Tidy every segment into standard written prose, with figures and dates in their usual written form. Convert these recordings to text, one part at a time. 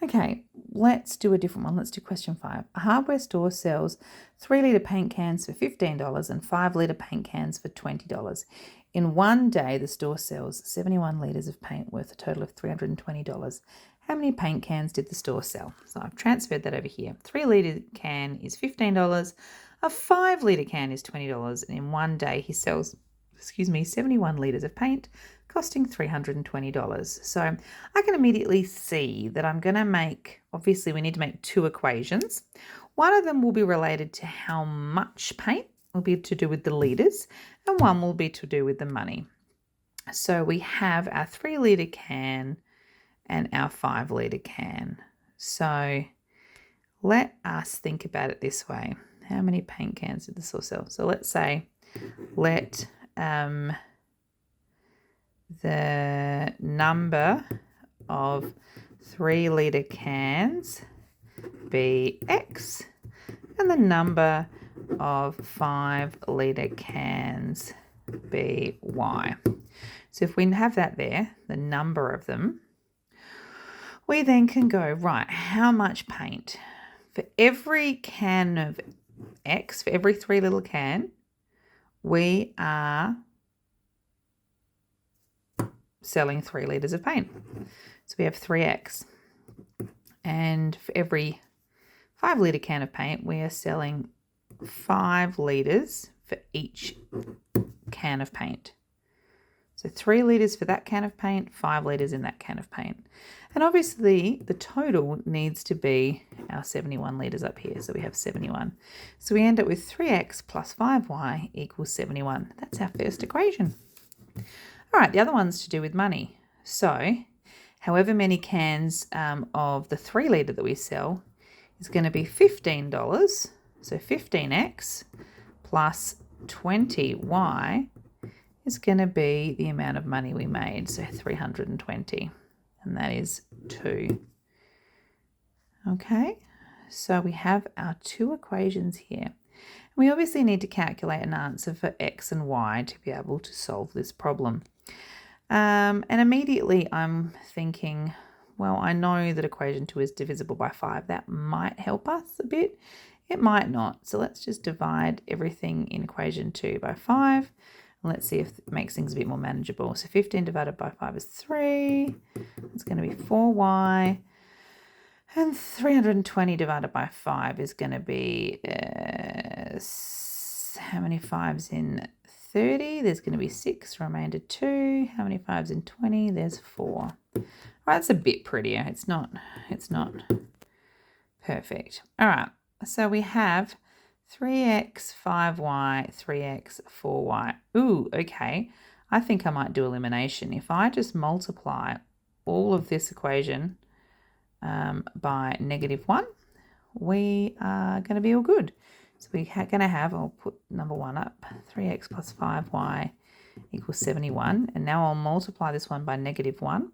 Okay, let's do a different one. Let's do question 5. A hardware store sells 3-litre paint cans for $15 and 5-litre paint cans for $20. In one day, the store sells 71 litres of paint worth a total of $320. How many paint cans did the store sell? So I've transferred that over here. 3-litre can is $15. A 5-litre can is $20. And in one day, he sells, 71 litres of paint, costing $320. So I can immediately see that I'm going to make, obviously we need to make 2 equations. One of them will be related to how much paint, will be to do with the litres, and one will be to do with the money. So we have our 3-litre can and our 5-litre can. So let us think about it this way. How many paint cans did the store sell? So let's say, let the number of 3-litre cans be X and the number of 5-litre cans be Y. So if we have that there, the number of them, we then can go, right, how much paint? For every can of X, for every 3-litre can, we are selling 3 litres of paint. So we have 3X. And for every 5-litre can of paint, we are selling 5 litres for each can of paint. So 3 litres for that can of paint, 5 litres in that can of paint. And obviously the total needs to be our 71 litres up here. So we have 71. So we end up with 3X plus 5Y equals 71. That's our first equation. All right, the other one's to do with money. So however many cans of the 3-litre that we sell is going to be $15. So 15X plus 20Y is going to be the amount of money we made. So 320, and that is 2. Okay, so we have our 2 equations here. We obviously need to calculate an answer for X and Y to be able to solve this problem. And immediately I'm thinking, well, I know that equation 2 is divisible by 5. That might help us a bit. It might not. So let's just divide everything in equation 2 by 5. And let's see if it makes things a bit more manageable. So 15 divided by 5 is 3. It's going to be 4y. And 320 divided by 5 is going to be, how many 5s in 30? There's going to be 6, remainder 2. How many 5s in 20? There's 4. All right, it's a bit prettier. It's not perfect. All right, so we have 3x, 5y, 3x, 4y. Ooh, okay. I think I might do elimination. If I just multiply all of this equation by -1, we are going to be all good. So we're going to have, I'll put number 1 up, 3x plus 5y equals 71. And now I'll multiply this one by -1.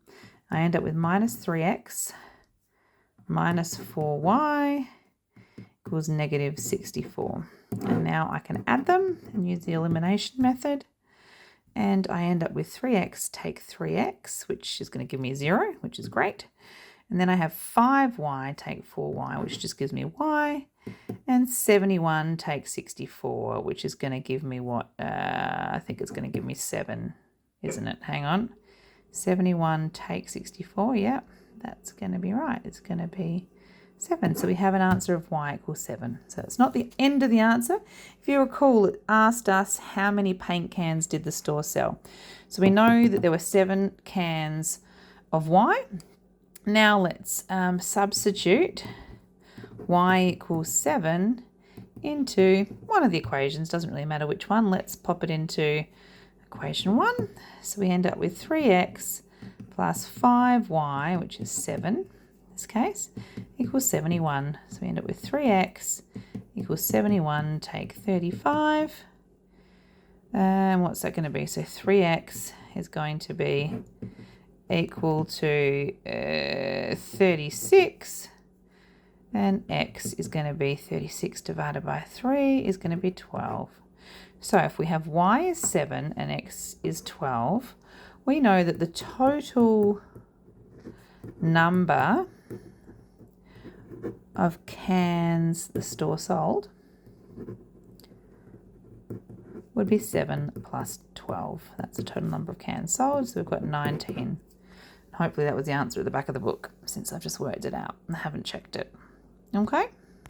I end up with minus 3x minus 4y equals -64. And now I can add them and use the elimination method. And I end up with 3x take 3x, which is going to give me 0, which is great. And then I have 5y take 4y, which just gives me y. And 71 take 64, which is going to give me what? I think it's going to give me 7, isn't it? Hang on. 71 take 64, yeah, that's going to be right. It's going to be 7. So we have an answer of y equals 7. So it's not the end of the answer. If you recall, it asked us how many paint cans did the store sell. So we know that there were 7 cans of y. Now let's substitute y equals 7 into one of the equations. Doesn't really matter which one. Let's pop it into equation 1. So we end up with 3x plus 5y, which is 7 in this case, equals 71. So we end up with 3x equals 71 take 35. And what's that going to be? So 3x is going to be equal to 36, and x is going to be 36 divided by 3 is going to be 12. So if we have y is 7 and x is 12, we know that the total number of cans the store sold would be 7 plus 12. That's the total number of cans sold, so we've got 19. Hopefully that was the answer at the back of the book, since I've just worked it out. I haven't checked it. Okay?